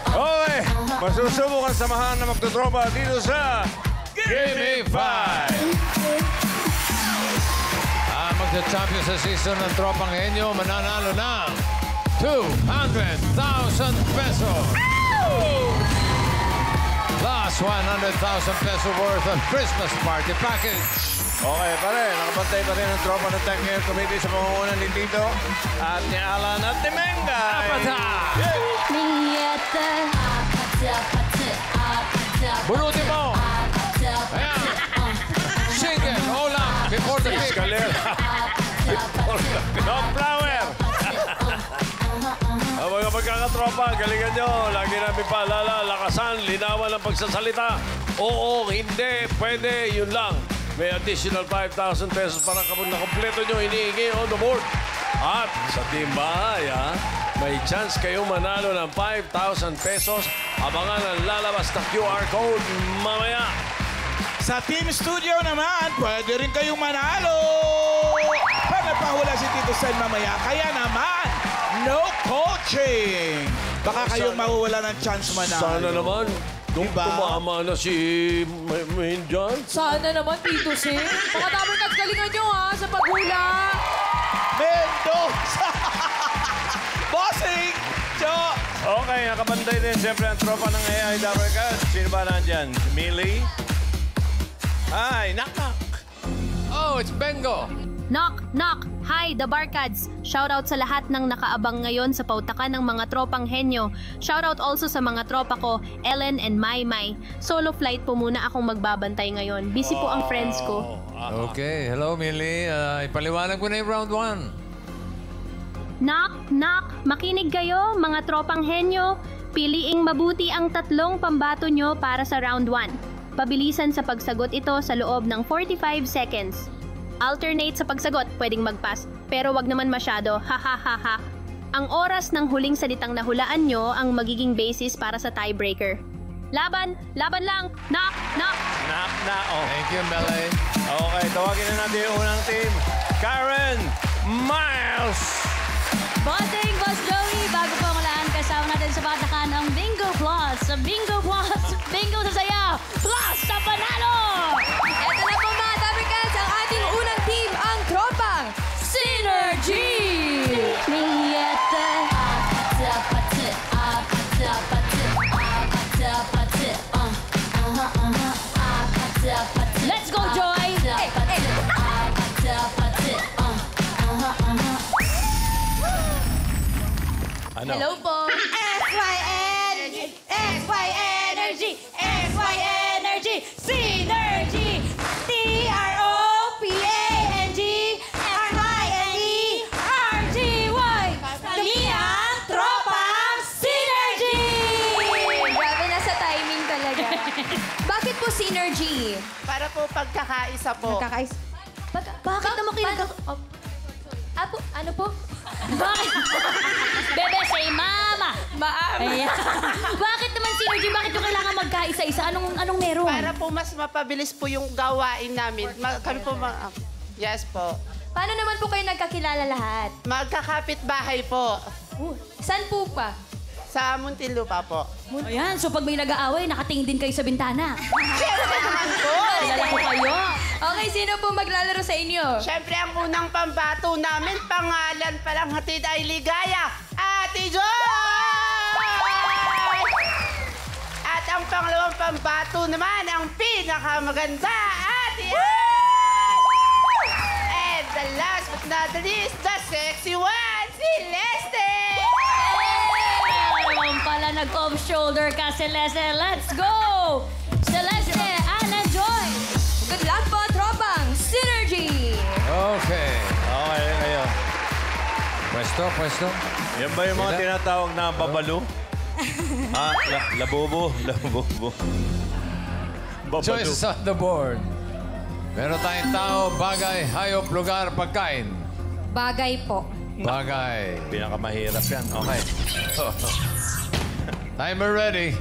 Okay, masusubukan samahan na magtutropa dito sa Gimme 5. Magsa-champion sa season ng Tropang Henyo, mananalo ng 200,000 pesos. Plus 100,000 pesos worth of Christmas party package. Okay, pare. Nakabantay pa rin ang tropa ng Tech Hair Committee sa pamumunan ni Tito at ni Alan at ni Mengay. Apata! Bunutin mo! Ayan! Single, ulam, before the kick. Escalera. No flower. Mga pagkakatropa, galingan nyo. Lagi namin paalala, lakasan, linawan ang pagsasalita. Oo, hindi, pwede, yun lang. May additional 5,000 pesos para kapag nakompleto nyo, hinihingi on the board. At sa Team Bahay, may chance kayong manalo ng 5,000 pesos. Abangan ang lalabas na QR code mamaya. Sa Team Studio naman, pwede rin kayong manalo. Pag nagpahula si Tito Sen mamaya, kaya naman, no coaching. Baka kayong mawawala ng chance manalo. Sana naman. Diba? Tumama na si Mahinjan. Sana naman, Tito Sen. Baka dapat nagkalingan nyo, sa paghula. Mendoza! Bossing! Jo! Okay, nakabantay din siyempre ang tropa ng AI Double Cut. Sino ba nandyan? Millie? Ay, knock. Oh, it's Bengo. Knock, knock! Hi, the Barkads! Shoutout sa lahat ng nakaabang ngayon sa pautakan ng mga tropang henyo. Shoutout also sa mga tropa ko, Ellen and Maymay. Solo flight po muna akong magbabantay ngayon. Busy po ang friends ko. Okay, hello Millie. Ipaliwanag ko na yung round 1. Knock, knock! Makinig kayo, mga tropang henyo. Piliing mabuti ang tatlong pambato nyo para sa round 1. Pabilisan sa pagsagot ito sa loob ng 45 seconds. Alternate sa pagsagot, pwedeng mag-pass. Pero wag naman masyado, ha ha ha ha. Ang oras ng huling salitang nahulaan nyo ang magiging basis para sa tiebreaker. Laban! Laban lang! Knock! Knock! Knock na. Oh. Thank you, Melay. Okay, tawagin na natin yung unang team. Karen Miles! Bossing, Boss Joey, bago po ang ulaan, kasama natin sa batakan ang Bingo Plus. Sa Bingo Plus, Bingo sa saya, Plus sa panalo! Ito na po mga Tabrikans, ang ating unang team, ang tropang Synergy! Let's go, Joy! Ano? Hello po! XY Energy! XY Energy! XY Energy! Synergy! TROPANG! RYNE-RGY! Kami ang tropang Synergy! Grabe, nasa timing talaga. Bakit po Synergy? Para po pagkakaisa po. Bakit naman Ano po? Bakit? Bebe, say mama! Ayan. Bakit naman Synergy? Bakit yung kailangan magkaisa-isa? Anong meron? Para po mas mapabilis po yung gawain namin. Kami po yes po. Paano naman po kayo nagkakilala lahat? Magkakapit bahay po. Saan po pa? Sa Muntinlupa po. Ayan, so pag may nag-aaway, nakatingin din kayo sa bintana. Siyempre naman po. Kilala ko kayo. Okay, sino po maglalaro sa inyo? Siyempre ang unang pambato namin, pangalan pa lang hatid ay ligaya. Ate Joy! At ang pangalawang pambato naman, ang pinakamaganda, Ate Ann! And the last but not the least, the sexy one, si Leste! Naman pala nag-off shoulder ka, Celeste. Let's go! Celeste, Anna, Joy. Good luck po, tropang Synergy! Okay. Okay, kayo. Pwesto. Yan ba yung mga tinatawag na babalo? Labubo. Babalo. Choices on the board. Meron tayong tao, bagay, hayop, lugar, pagkain. Bagay po. Bagay. Pinakamahirap yan. Okay. Timer ready.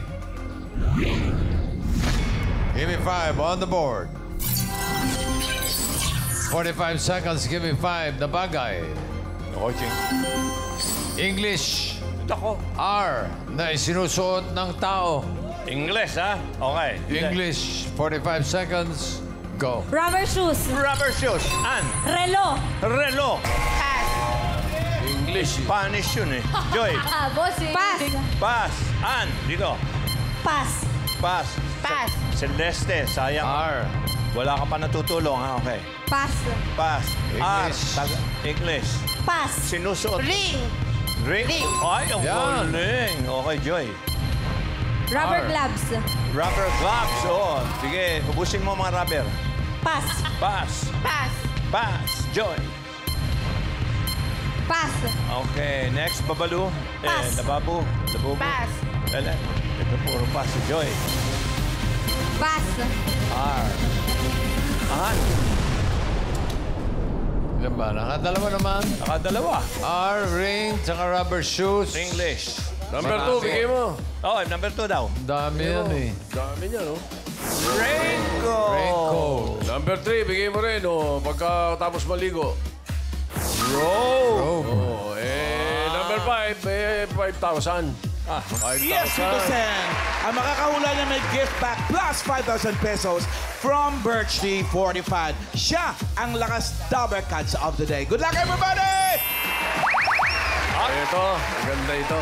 Give me 5 on the board. 45 seconds, give me 5 na bagay. Coaching. English. Ako. R na isinusuot ng tao. English, ha? Okay. English, 45 seconds, go. Rubber shoes. Rubber shoes. An. Relo. Relo. Pass. English. Spanish yun eh. Joy. Bossing. Pass. Pass. An. Dito. Pass. Pass. Pass. Celeste. Sayang. R. Wala ka pa natutulong, ha? Okay. Pass. Pass. English. R. English. Pass. Sinusuot. Ring. Ring. Ring. Ay, ang Yan. galing. Okay, Joy. Rubber R. gloves. Rubber gloves. Oo. Sige, ubusin mo mga rubber. Pass. Pass. Pass. Pass. Joy. Pass. Okay, next, babalu. Pass. Lababu. Labubu. Pass. Ela. Ito puro pass si Joy. Pass. R. An. Ilan ba? Nakadalawa naman. Nakadalawa. R, ring, tsaka rubber shoes. English. Number 2, bigay mo. Oh, number 2 daw. Dami yan eh. Dami niya, no? Raincoat. Raincoat. Number 3, bigay mo rin, oh. Pagkatapos maligo. Robe. Oh, number 5, 5,000. 5,000. Yes, Tito Sen. Ang makakahula niya may gift back plus 5,000 pesos from Birch Tree 45. Siya ang lakas Dabber Cats of the day. Good luck, everybody! Ito, maganda ito.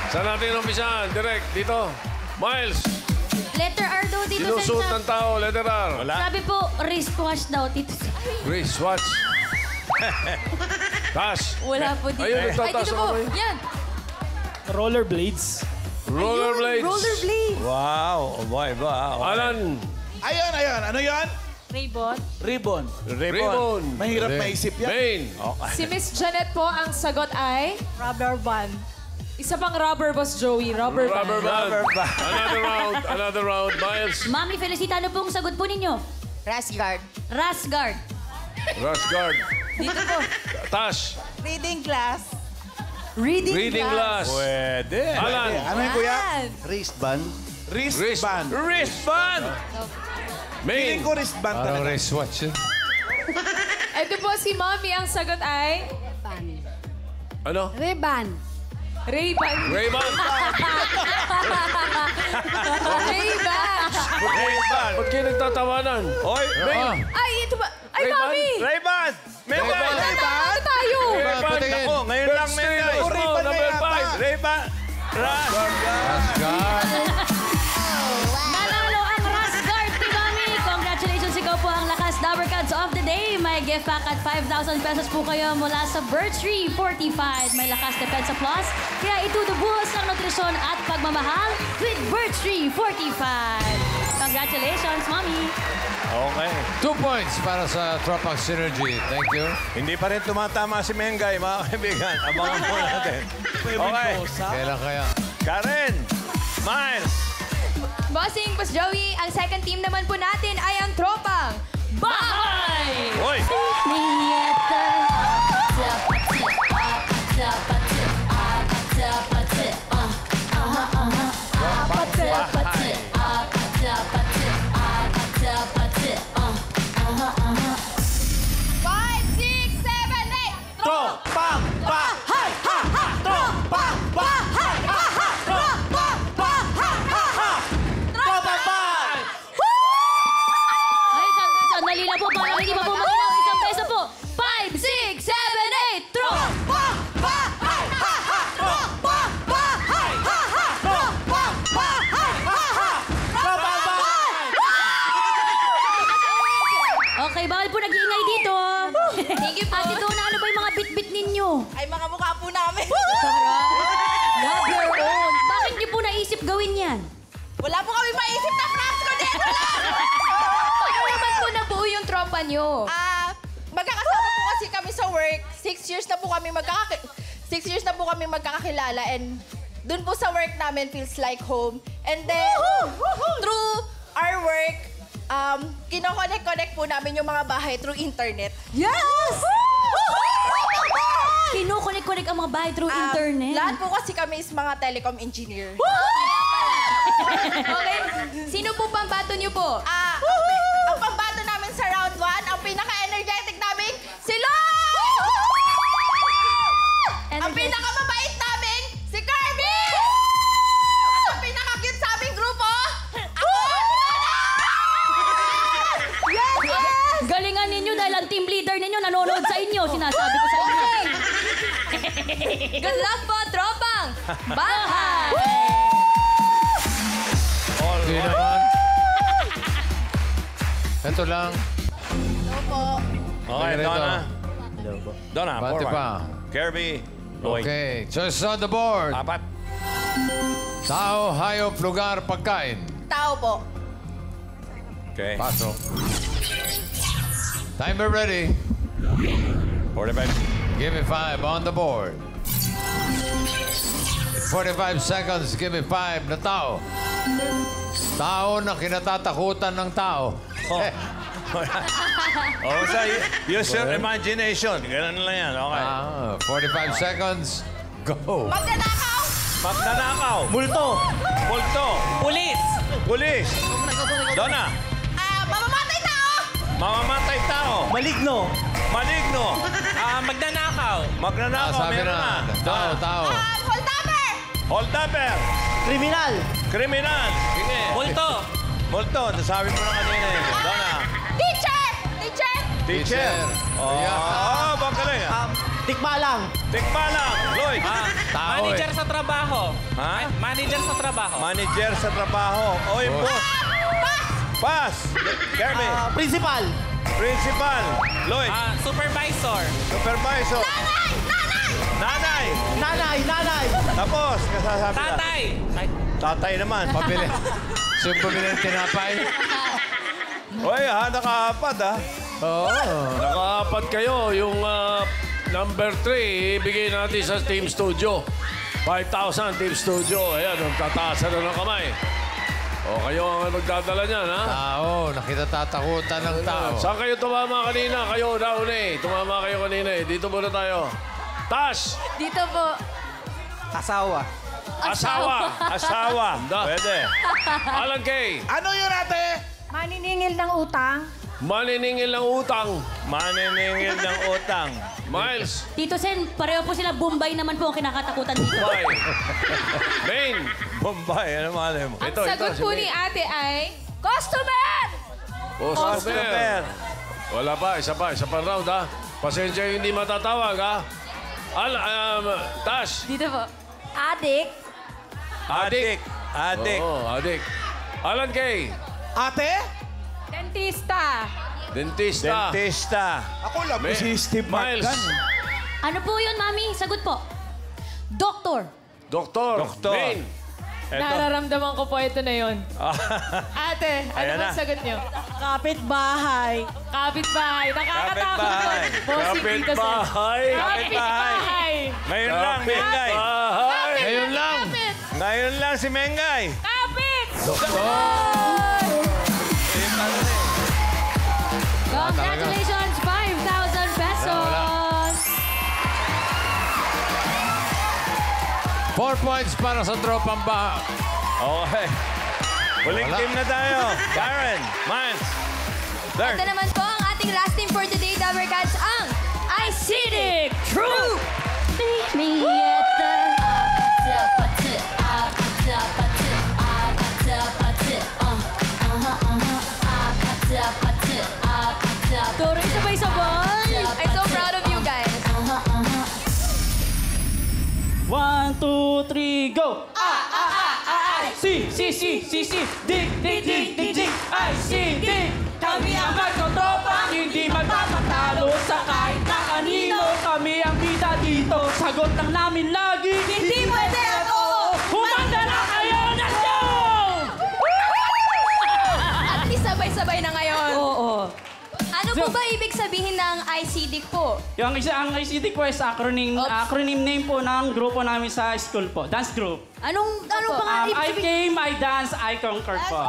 Saan natin umpisahan? Direct, dito. Miles, Letter R daw dito sinusuot sa ng tao, letter R. Wala. Sabi po, wristwatch daw dito. Chris, watch. Tash. Wala po dito. Ayun, Ay, nagtataas dito ako po. eh. Yan. Rollerblades. Rollerblades. Rollerblade. Wow. Oh, boy, ba? Okay. Alan, Ayun, ayun. Ano yan? Raybon. Ribbon. Raymond. Mahirap maisip yan. Maine. Si Miss Janet po, ang sagot ay... Rubber band. Isa pang rubber, Boss Joey. Rubber band. Rubber band. Rubber band. Another round. Miles. Mami Felicita, ano pong sagot po ninyo? Rasguard. Rasguard. Rush guard. Dito po. Tash. Reading glass. Reading glass. Pwede. Alan. Ano yun, kuya? Wristband. Wristband. Wristband. Feeling Maine. ko wristband Parang talaga. wristwatch yun. Ito po si Mami, ang sagot ay... Ano? Reban. Ray-Ban. Ray-Ban. Ray-Ban. Ray-Ban. Ba't kayo nagtatawanan? Oy, Ah, Ay, ito ba? Ay, Ray-Ban? Mami! Ray-Ban. Ray-Ban. Ano tayo? Ray-Ban. patingin. Ako, ngayon lang may Ray-Ban. tayo. Number 5. Ray-Ban. Rasguard. Nanalo ang Rasguard, Team Mami. Congratulations, ikaw po ang lakas Dabber Cats of the day. May gift pack at 5,000 pesos po kayo mula sa Birch Tree 45. May lakas Depensa Plus, kaya itutubuhos ang nutrisyon at pagmamahal with Birch Tree 45. Congratulations, Mami. Okay. 2 points para sa Tropac Synergy. Thank you. Hindi pa rin tumatama si Mengay, mga kaibigan. Abangan po natin. Okay. Kailan kaya? Karen. Miles. Bossing, Boss Joey, ang second team naman po natin ay ang tropang Bahay! Oy. Five, six, seven, eight. Tropang bahay. Tropang bahay. Tropang bahay. Tropang bahay. Ay, sandali lang po. Parang hindi pa po maginaw. Isang peso po. 5, 6, 7, 8. Drop! Okay, bawal po nag-iingay dito. Thank you po. At ito na, ano ba yung mga bit-bit ninyo? Ay, mga mukha po namin. Love your own. Bakit niyo po naisip gawin yan? Wala po kami maisip na plasco dito lang. Paano naman po nabuo yung tropa nyo? Magkakasama po kasi kami sa work. 6 years na po kami magkakakilala and dun po sa work namin feels like home. And then, through our work, kino-connect po namin yung mga bahay through internet. Yes! Kino-connect ang mga bahay through internet. Lahat po kasi kami is mga telecom engineer. Okay. Sino po pambato nyo po? Ang pambato namin sa round 1, ang pinaka-energetic sabi ko sa inyo. Good luck po, tropang! Bahay! Hindi naman. Ito lang. Okay, Ito. Donna. Donna, Bati forward. pa. Kirby. Lloyd. Okay, choices on the board. Apat. Tao, hayop, lugar, pagkain. Tao po. Okay. Pasok. Timer ready. 45. Give me 5 on the board. 45 seconds, give me 5 na tao. Tao na kinatatakutan ng tao. Oh, so use your imagination. Ganun lang yan. Okay. 45 seconds, go. Magnanakaw! Magnanakaw. Multo. Multo. Pulis. Pulis. Donna. Mamamatay tao! Mamamatay tao. Maligno. Maligno. Magnanakaw. Magnanakaw. Sabi Meron na. na. Tao, tao. Holdapper! Hold-upper. Kriminal. Kriminal. Sige. Multo. Multo. Nasabi mo na kanina eh. Donna. Teacher! Teacher! Teacher. Oh, magaling. Tikbalang. Tikbalang. Lloyd. Tao Manager eh. sa trabaho. Ha? Manager sa trabaho. Manager sa trabaho. Oy, Oh. boss. Pass. Kirby. Principal. Principal. Lloyd. Supervisor. Supervisor. Nanay! Nanay! Nanay. Nanay. Tapos, kasasabi na. Tatay. Tatay naman. Pabili. Sino pabili ng tinapay? Oy, nakaapat ha. Oo. Nakaapat kayo. Yung number 3, ibigay natin sa Team Studio. 5,000 Team Studio. Ayan, tataas na ng kamay. O, kayo ang magdadala niyan, ha? Tao, nakitatakutan ng tao. Saan kayo tumama kanina? Kayo down eh. Tumama kayo kanina eh. Dito muna tayo. Tash! Dito po. Asawa. Asawa! Asawa. Da. Pwede. Alan Kay! Ano yun, ate? Maniningil ng utang. Maniningil ng utang. Maniningil ng utang. Miles! Tito Sen, pareho po sila. Bombay naman po ang kinakatakutan dito. Bye! Main! Bombay. Ano malay mo? Ang Ito, sagot si po May. ni ate ay... Customer! Customer! Wala pa. Isa pa round, ha? Pasensya yung hindi matatawag, ha? Tash! Dito po. Adik. Adik. Adik. Oo, adik. Alan Kay! Ate? Dentista. Dentista. Dentista. Ako lang po May- si Steve Miles. Marcan. Ano po yun, Mami? Sagot po. Doktor. Doktor. Doktor. Main. Eto. Nararamdaman ko po ito na yun. Ate, ano Ayan ba na. sagot niyo? Kapitbahay. Kapitbahay. Nakakatakot Kapitbahay. yun. Bossing Tito Sen. Kapitbahay. Kapitbahay. Ngayon lang, Mengay. Kapitbahay. Ngayon lang. Ngayon lang si Mengay. Kapit! Congratulations, 5,000 pesos. 4 points para sa tropang baha. Okay. Huling Wala. team na tayo. Karen, Miles, Dirk. Ito naman po ang ating last team for today, Dabber Cats, ang Acidic Troop! Meet me at the... Turing sabay-sabay! I'm so proud of you guys. 1, 2, 3, go! Si, dig, Kami ang magtotopang hindi magpapatalo sa kahit na kanino. Kami ang bida dito, sagot lang namin lagi. Hindi pwede ako! Humanda na kayo! Let's go! At least sabay-sabay na ngayon. Oo. Ano po ba ibig sabihin ng ICDIC po? Yung ang ICT ko is acronym name po ng grupo namin sa school po, dance group. Anong pangalan? I came, I dance, I conquer po.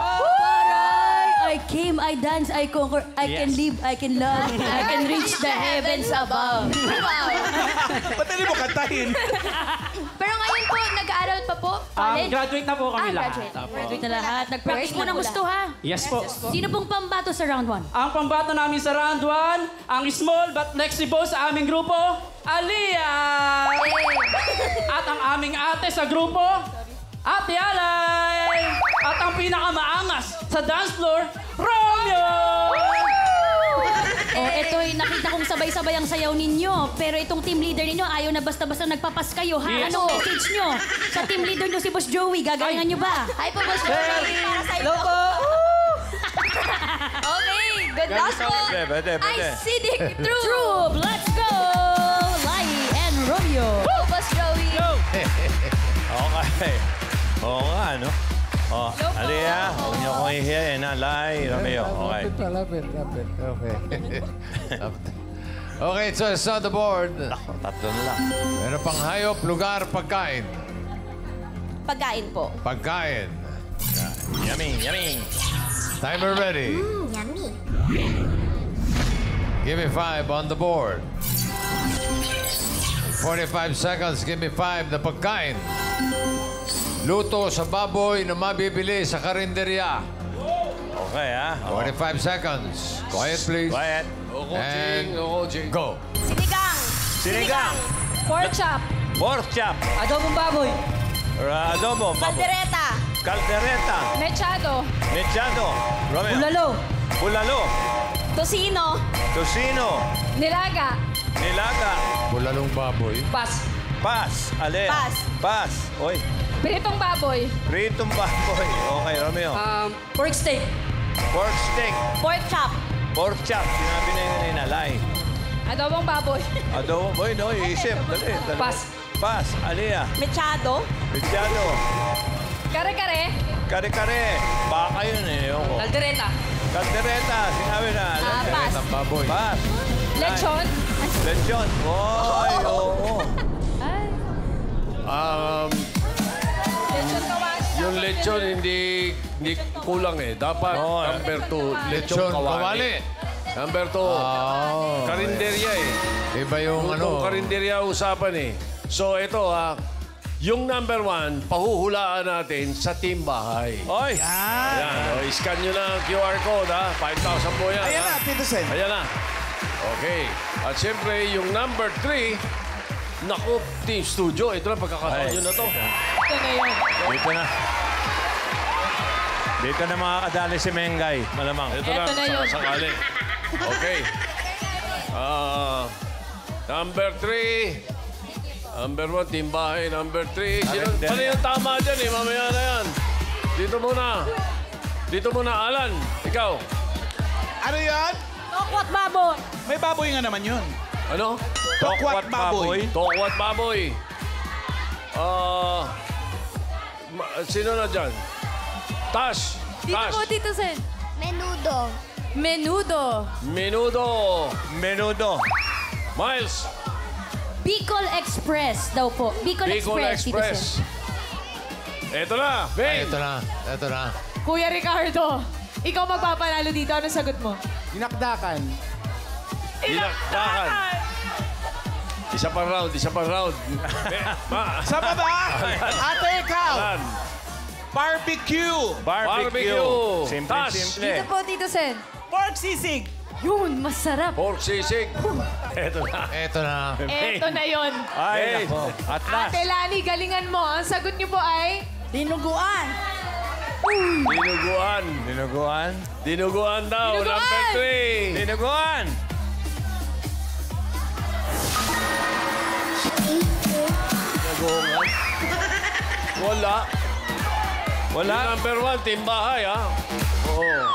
I came, I dance, I conquer, I can Yes. live, I can love, I can reach the heavens above. Wow! Ba't hindi mo kantahin? Pero ngayon po, nag-aaral pa po? College? Graduate na po kami lahat. graduate. Apo. Graduate na lahat. Nag-practice Working po na ng po gusto, ha? Yes po. Sino pong pambato sa round 1? Ang pambato namin sa round 1, ang small but flexible sa aming grupo, Aliyah! At ang aming ate sa grupo, Ate Alay! At ang pinakamaangas sa dance floor, Romeo! Oh, ito'y nakita kong sabay-sabay ang sayaw ninyo. Pero itong team leader ninyo, ayaw na basta-basta nagpapas kayo, ha? Yes. Anong message nyo? Sa team leader nyo si Boss Joey, gagalingan nyo ba? Hi po, Boss Joey. Para sa inyo. Okay, good last po. Pwede. Acidic True. Troop, let's go! Lai and Romeo. Go, Boss Joey. Okay. Oo nga, no? Oh, Aliyah, huwag niyo akong ihiyain, ha? Lai, Romeo. Okay. Lapit. Okay. Okay, so it's on the board. Ako, tatlo na lang. Meron pang hayop, lugar, pagkain. Pagkain po. Pagkain. Yummy. Timer ready. Yummy. Give me 5 on the board. 45 seconds, give me 5 na pagkain. Luto sa baboy na mabibili sa karinderya. Okay, ha? 45 seconds. Quiet, please. Quiet. And go. Sinigang. Pork chop. Pork chop. Adobong baboy. Adobo. Caldereta. Caldereta. Mechado. Mechado. Romeo. Bulalo. Bulalo. Tocino. Tocino. Nilaga. Nilaga. Bulalong baboy. Pas. Pas. Ale. Pas. Pas. Oy. Pritong baboy. Pritong baboy. Okay, Romeo. Pork steak. Pork steak. Pork chop. Pork chop. Sinabi na yun kanina. Lai. Adobong baboy. Adobo. Boy, no. Iisip. Dali. Pas. Pas. Aliyah. Mechado. Mechado. Kare-kare. Kare-kare. Baka yun eh. Ewan ko. Caldereta. Caldereta. Sinabi na. Pas. Ang baboy. Pas. Lechon. Lechon. Oy, oo. Lechon kawali. Yung lechon, hindi kulang eh. Dapat number 2, lechon kawali. Number 2, karinderya eh. Iba yung Yung karinderya usapan eh. So ito yung number 1, pahuhulaan natin sa team bahay. Oy. Ayan, scan nyo na ang QR code, ha? 5,000 po yan, Ayan ha? na, Tito Sen. Ayan na. Okay. At siyempre, yung number 3, naku, Team Studio. Ito na, pagkakataon nyo na to. Ito na yun. Dito na. Dito na makakadali si Mengay. Malamang. Ito Eto na yun. sakali. Okay. Number 3. Number 1, team bahay. Number 3. Sino yung tama dyan eh? Mamaya na yan. Dito muna. Dito muna, Alan. Ikaw. Ano yan? Tokwat baboy. May baboy nga naman yun. Ano? Tokwat baboy. Tokwat baboy. Sino na dyan? Tash. Dito Tash. po, Tito Sen. Menudo. Menudo. Menudo. Menudo. Miles. Bicol Express daw po. Bicol Express, Tito Sen. Ito na. Ay, Bane. ito na. Kuya Ricardo, ikaw magpapanalo dito. Ano sagot mo? Dinakdakan. Dinakdakan. Isa pa round. Sa baba! Ate, ikaw! Alan. Barbecue! Barbecue. Simple, Tash. simple. Dito po, Tito Sen. Pork sisig. Yun, masarap. Pork sisig. Ito na. Ito na. Eto na yun. Ay, nako. At last. Ate Lani, galingan mo. Ang sagot niyo po ay... Dinuguan. Dinuguan. Dinuguan. Dinuguan daw. Dinuguan. Number 3. Dinuguan. Dinuguan. Wala. Wala. Yung number 1, team bahay, ha? Oo.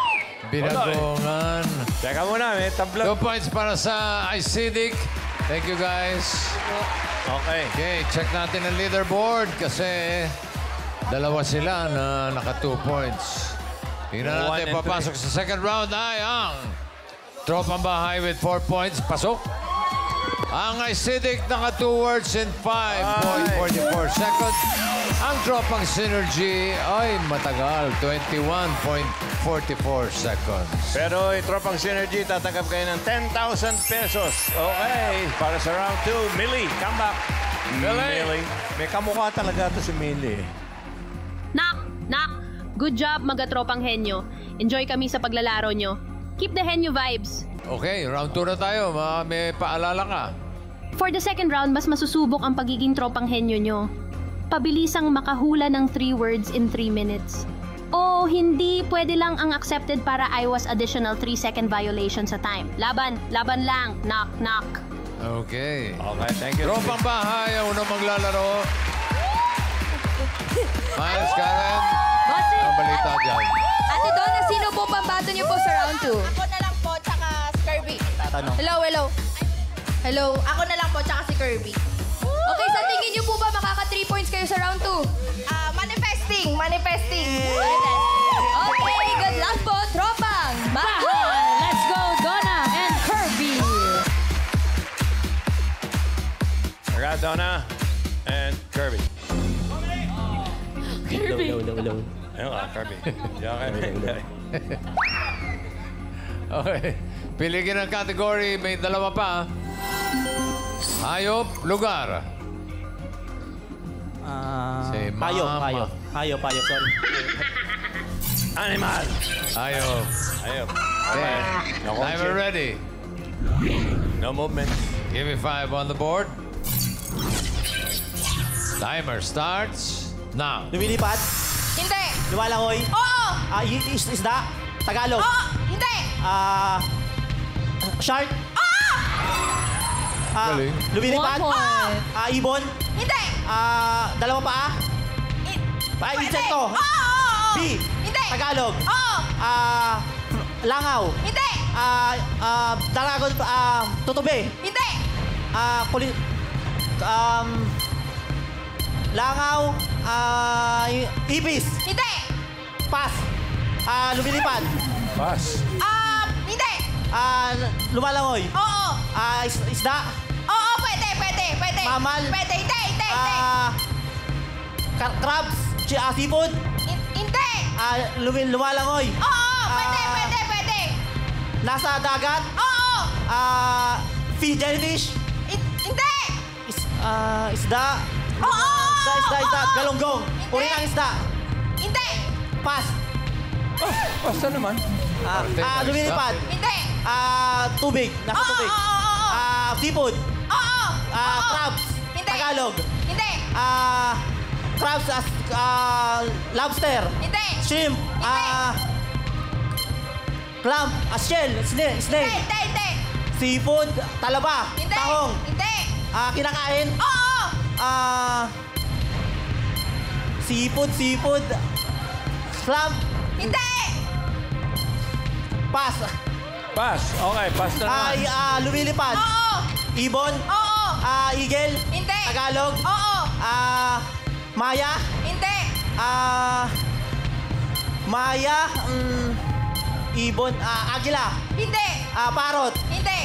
Binagongan. Teka muna, may 2 tabla. points para sa Acidic. Thank you, guys. Okay. Okay, check natin ang leaderboard kasi dalawa sila na naka 2 points. Tingnan 1 natin, and papasok sa second round ay ang Tropang Bahay with 4 points. Pasok. Ang Acidic naka 2 words in 5.44 seconds. Ang Tropang Synergy ay matagal, 21.44 seconds. Pero Tropang Synergy, tatanggap kayo ng 10,000 pesos. Okay. Para sa round 2, Millie, come back. Millie. May kamukha talaga to si Millie. Nak! Good job, mga tropang henyo. Enjoy kami sa paglalaro nyo. Keep the henyo vibes. Okay, round 2 na tayo. May paalala ka. For the second round, mas masusubok ang pagiging tropang henyo nyo. Pabilisang makahula ng 3 words in 3 minutes. O hindi pwede lang ang accepted para iwas additional 3-second violation sa time. Laban lang. Knock, knock. Okay. Okay, thank you. Tropang bahay ang unang maglalaro. Miles, Karen. Bossing! Ang balita dyan. Ate Donna, sino po pambato niyo po sa round 2? Ako na lang po, tsaka si Kirby. Tatanong. Hello. Ako na lang po, tsaka si Kirby. Okay, sa tingin niyo po ba makaka 3 points kayo sa round 2? Manifesting. Okay, good luck po, tropang bahay! Let's go, Donna and Kirby. I got Donna and Kirby. Kirby. Ayun ka, Kirby. Okay. Okay. Pili ka ng category. May dalawa pa. Hayop, lugar. Si Mama. Hayop, sorry. Animal. Hayop. Okay. No Timer coaching. ready. No movement. Give me 5 on the board. Timer starts now. Lumilipad. Hindi. Lumalangoy. Oo. Isda. Tagalog. Oo. Hindi. Shark. Galing. Lumilipad. 1 point. Ibon. Hindi. Dalawa paa. Pwede. Insekto. Oo. B. Hindi. Tagalog. Oo. Langaw. Hindi. Dragon. Tutube. Hindi. Langaw. Ipis. Hindi. Pass. Lumilipad. Pass. Hindi. Lumalangoy. Oo. Isda. Oo, pwede. Mamal. Pwede. Hindi. Crabs. Seafood. Hindi. Lumalangoy. Oo, pwede. Nasa dagat. Oo. Jellyfish. Hindi. Isda. Oo. Isda. Galonggong. Uri ng isda. Hindi. Pass. Basta naman. Lumilipad. Hindi. Tubig. Nasa tubig. Seafood. Oo. Crabs. Hindi. Tagalog. Hindi. Crabs. Lobster. Hindi. Shrimp. Clam. Shell. Snake. Hindi. Seafood. Talaba. Hindi. Tahong. Hindi. Kinakain. Oo. Seafood. Clam. Hindi. Pass. Pass. Okay, pass na naman. Lumilipad. Oo. Ibon. Oo. Eagle. Hindi. Tagalog. Oo. Maya. Hindi. Maya. Ibon. Agila. Hindi. Parrot. Hindi.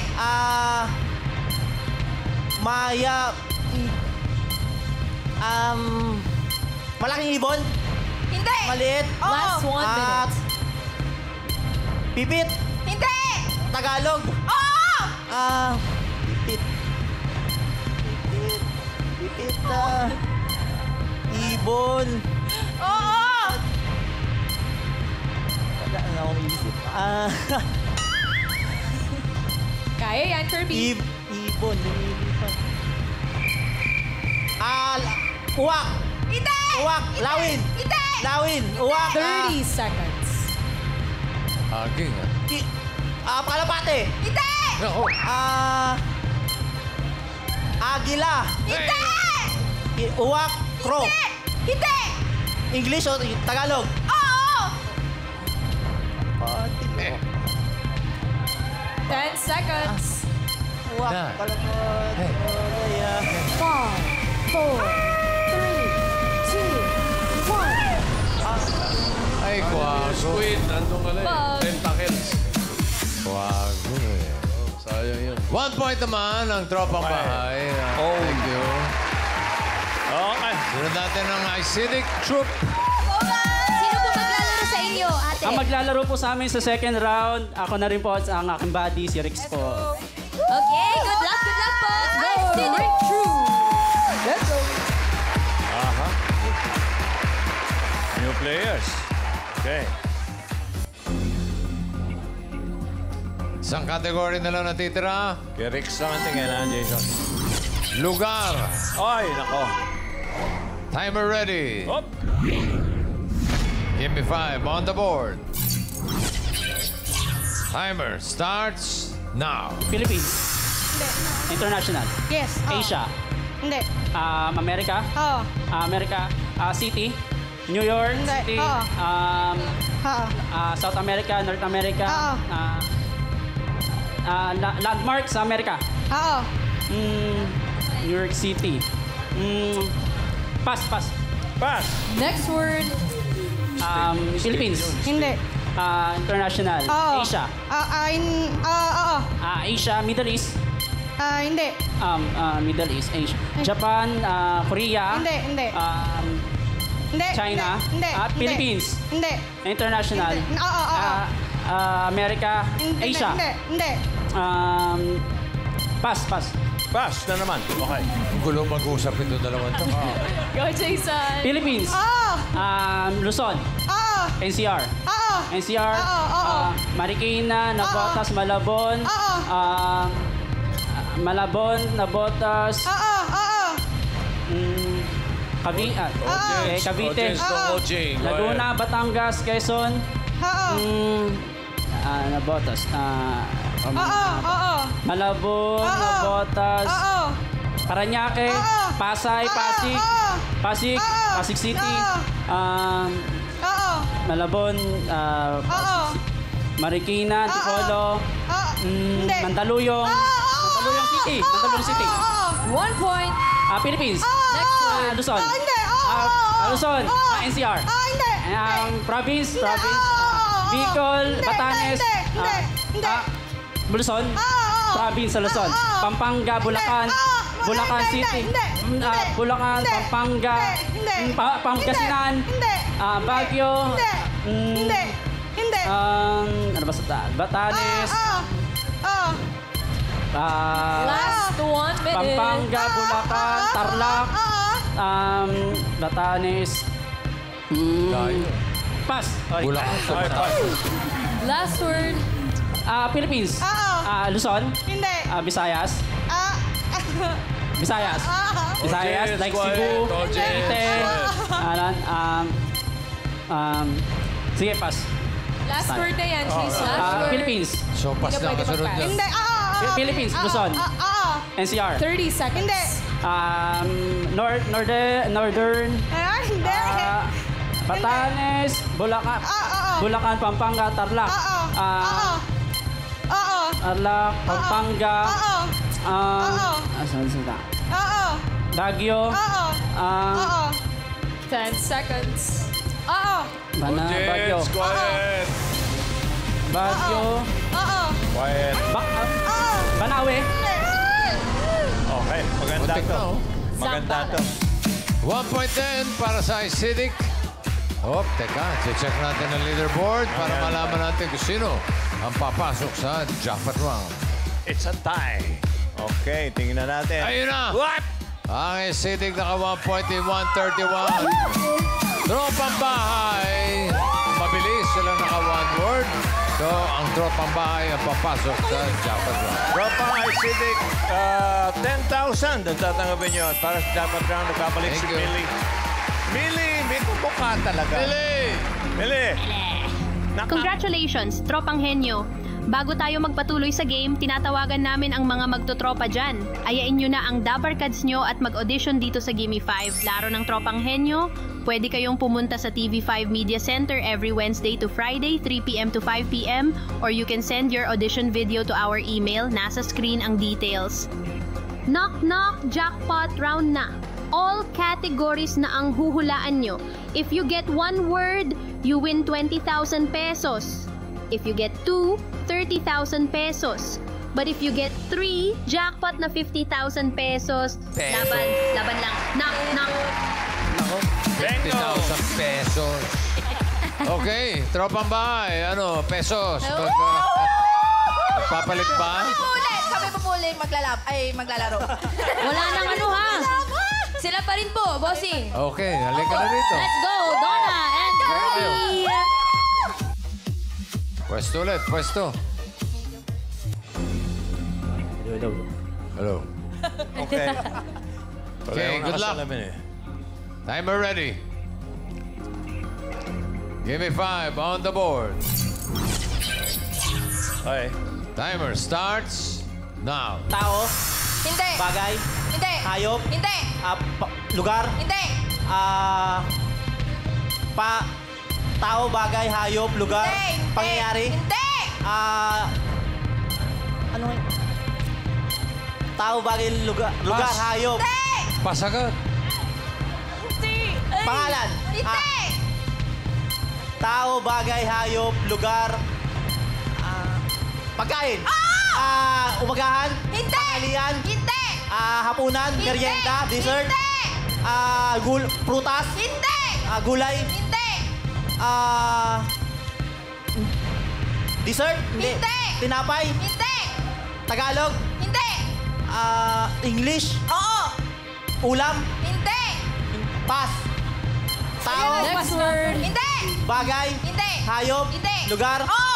Maya. Malaking ibon. Hindi. Maliit. Oo. Last 1 minute. Pipit. Hindi. Tagalog. Oo. Pipit. Ibon. Oo. Wala na akong isip. Kaya yan, Kirby. Ibon. Lumilipad. Uwak. Hindi. Uwak. Lawin. Hindi. Lawin. Uwak. 30 seconds. Aging. Kalapate. Hindi. No. Agila. Hindi. Uwak. Crow. Hindi. English o Tagalog? Oo. 10 seconds. Uwak. Na. Kalapate. 5, 4, 3, 2, 1. Ay, kwago. Squid, nandun ka lang. Bug. Tentacles. Kwago eh. Sayang yun. 1 point naman ang tropang bahay. Thank you. Okay. Sunod natin ang acidic troop. Sino po maglalaro sa inyo, ate? Ang maglalaro po sa amin sa second round, ako na rin po at ang aking buddy, si Rix po. Okay, good luck po. Acidic Troop. Let's go. New players. Okay. Isang category na lang natitira. Kay Rix naman tingin na, Jason. Lugar. Ay, nako. Timer ready. Hop. Give me 5 on the board. Timer starts now. Philippines. Hindi. International. Yes. Asia. Hindi. America. Oo. America. City. New York Hindi. City. Oo. South America, North America. Oo. Landmark sa Amerika. Oo. New York City. Pass. Pass. Next word. Philippines. Hindi. International. Oo. Asia. Oo. Asia, Middle East. Hindi. Middle East, Asia. Japan, Korea. Hindi. Hindi. China. Hindi. At Philippines. Hindi. International. Oo. America. Asia. Hindi. Pass. Pass na naman. Okay. Ang gulo mag-usap ito dalawang to. Go, Jason. Philippines. Oo. Luzon. Oo. NCR. Oo. NCR. Oo. Marikina, Navotas, Malabon. Oo. Malabon, Navotas. Oo. Cavite. Audience to coaching. Go Laguna, Batangas, Quezon. Oo. Navotas. Oo. Malabon, Oo. Navotas. Oo. Paranaque, Pasay, Pasig. Pasig, Oo. Pasig City. Oo. Malabon, Marikina, Antipolo. Hindi. Mandaluyong. Mandaluyong City. Mandaluyong City. 1 point. Philippines. Next word. Luzon. Hindi. Luzon. NCR. Hindi. Province. Oo. Bicol, Hindi. Batanes. Hindi. Luzon. Province sa Luzon. Pampanga, Bulacan. Bulacan City. Bulacan, Pampanga. Pangasinan. Baguio. Hindi. Ano ba sa Batanes. Last 1 minute. Pampanga, Bulacan, Tarlac. Batanes. Pass. Sorry. Last word. Philippines. Luzon. Hindi. Visayas. Visayas. Visayas, Audience, like quiet. Cebu. Audience, Cavite. Sige, pass. Last word na yan, please. Last word. Philippines. So, pass na ang kasunod niya. Hindi. Philippines, Luzon. NCR. 30 seconds. Hindi. Northern. Hindi. Batanes, Bulacan. Bulacan, Pampanga, Tarlac. Tarlac, Pampanga. Baguio. 10 seconds. Baguio. Audience, quiet. Baguio. Quiet. Banawe. Okay. Maganda Muntik to. na, oh. Maganda to. 1 point din para sa Acidic. Teka. Check natin ang leaderboard para malaman natin kung sino ang papasok sa jackpot round. It's a tie. Okay, tingnan natin. Ayun na! What? Ang Acidic naka 1 point in 131. Tropang bahay. Mabilis sila naka 1 word. So, ang tropang bahay ang papasok sa jackpot round. Tropang Acidic, 10,000 ang tatanggapin nyo. At para sa jackpot round, nakabalik Thank si you. Millie. Millie, may kumukha talaga. Millie! Congratulations, Tropang Henyo! Bago tayo magpatuloy sa game, tinatawagan namin ang mga magtotropa dyan. Ayain nyo na ang Dabarkads nyo at mag-audition dito sa Gimme 5. Laro ng Tropang Henyo, pwede kayong pumunta sa TV5 Media Center every Wednesday to Friday, 3 p.m. to 5 p.m. Or you can send your audition video to our email. Nasa screen ang details. Knock knock, jackpot round na. All categories na ang huhulaan nyo. If you get 1 word, you win 20,000 pesos. If you get 2, 30,000 pesos. But if you get 3, jackpot na 50,000 pesos. Laban lang. Knock, knock. 50,000 pesos. Okay, tropang bahay. Ano, pesos. Magpapalit ba? Kami pupulit maglalaro. Wala nang ano ha. Sila pa rin po, bossing. Okay, halika na dito. Let's go, Donna and Kirby. Pwesto ulit, pwesto. Hello. Okay. Okay, good luck. Timer ready. Give me 5 on the board. Okay. Timer starts now. Tao. Hindi. Bagay. Hindi. Hayop. Hindi. Lugar. Hindi. Tao, bagay, hayop, lugar, Hindi. pangyayari. Hindi. Ano nga? Tao, bagay, lugar, Pass. hayop. Hindi. Pasagot. Hindi. Pangalan. Hindi. Tao, bagay, hayop, lugar, pagkain. Umagahan. Hindi. Tanghalian. Hindi. Hapunan, Hindi. merienda, dessert. Hindi. Prutas. Hindi. Gulay. Hindi. Dessert? Hindi. Tinapay? Hindi. Tagalog? Hindi. English? Oo. Ulam? Hindi. Pass. Tao? Next word. Hindi. Bagay? Hindi. Hayop? Hindi. Lugar? Oo.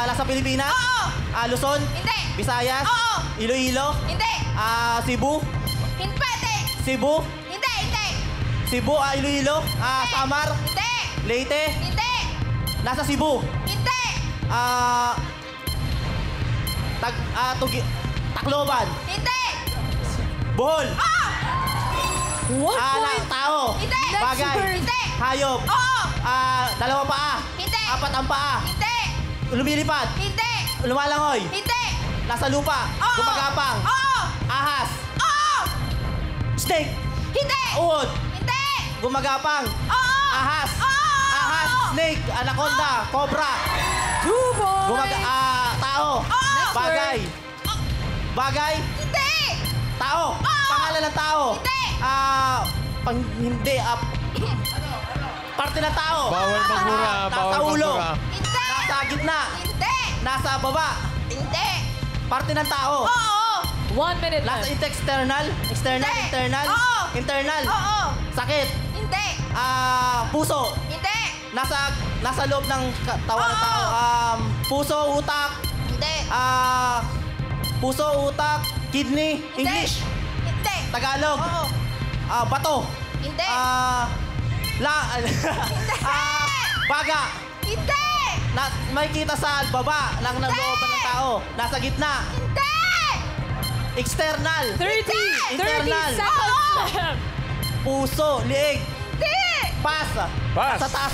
Nasa Pilipinas? Oo. Luzon? Hindi. Visayas? Oo. Iloilo? Hindi. Cebu? Hindi pwede. Cebu? Hindi. Hindi. Cebu? Iloilo? Samar? Hindi. Leyte? Hindi. Nasa Cebu? Hindi. Tacloban? Hindi. Bohol? Oo. Tao? Hindi. Bagay? Hindi. Hayop? Oo. Dalawang paa? Hindi. Apat ang paa? Hindi. Lumilipad? Hindi. Lumalangoy? Hindi. Nasa lupa? Oo. Gumagapang? Oo. Ahas? Oo. Snake? Hindi. Uod? Hindi. Gumagapang? Oo. Ahas? Oo. Ahas? Snake? Anaconda? Cobra? Tao? Bagay? Bagay? Hindi. Tao? Pangalan ng tao? Hindi. Hindi. Parte ng tao? Bawal magmura. Bawal Nasa ulo? magmura. Hindi. Nasa gitna? Hindi. Nasa baba? Hindi. Parte ng tao? Oo. 1 minute Nasa left. external? External? Hindi. Internal? Oo. Internal? Oo. Sakit? Hindi. Puso? Hindi. Nasa loob ng katawan ng tao? Puso, utak? Hindi. Puso, utak, kidney, Hindi. English, Hindi. Tagalog, Oo. bato, Hindi. baga, Hindi. may kita sa baba ng looban ng tao, nasa gitna, Hindi. external, 30 Internal. seconds left. puso, liig, Hindi. pass, Pass. sa taas,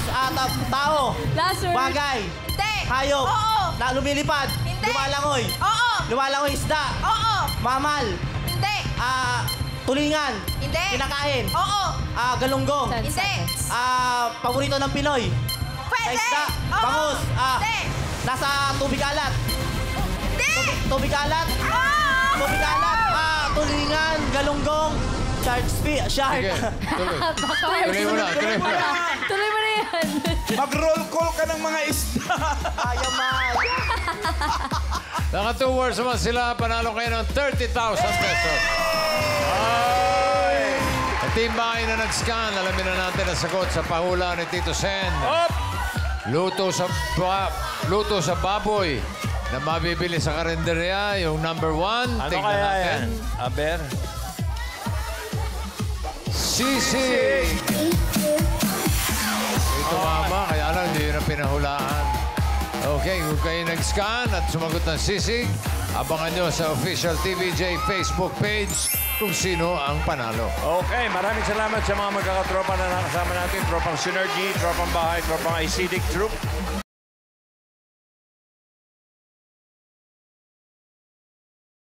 tao, Last word. bagay, Hindi. hayop, Oo. na lumilipad, Hindi. lumalangoy, Oo. lumalangoy isda, Oo. mamal, Hindi. tulingan, Hindi. kinakain, Oo. galunggong, 10 Hindi. seconds. paborito ng Pinoy, Pwede. isda, Oo. bangus, Hindi. nasa tubig alat, Hindi. tubig alat, Oo. tubig alat, tulingan, galunggong, shark, shark. Sige, tuloy. Tuloy mo na, tuloy mo na. Tuloy mo na yan. Mag-roll call ka ng mga isda. Ayaman. Naka 2 words naman sila. Panalo kayo ng 30,000 pesos. Ay! Ang team bahay na nag-scan, alamin na natin ang sagot sa pahula ni Tito Sen. Up! Luto sa baboy na mabibili sa karinderya, yung number 1. Ano Tingnan kaya natin. yan? Aber? Sisig! Ito mama, kaya lang hindi yun ang pinahulaan. Okay, kung kayo nag-scan at sumagot ng sisig, abangan nyo sa official TVJ Facebook page kung sino ang panalo. Okay, maraming salamat sa mga magkakatropa na nakasama natin. Tropang Synergy, Tropang Bahay, Tropang Acidic Troop.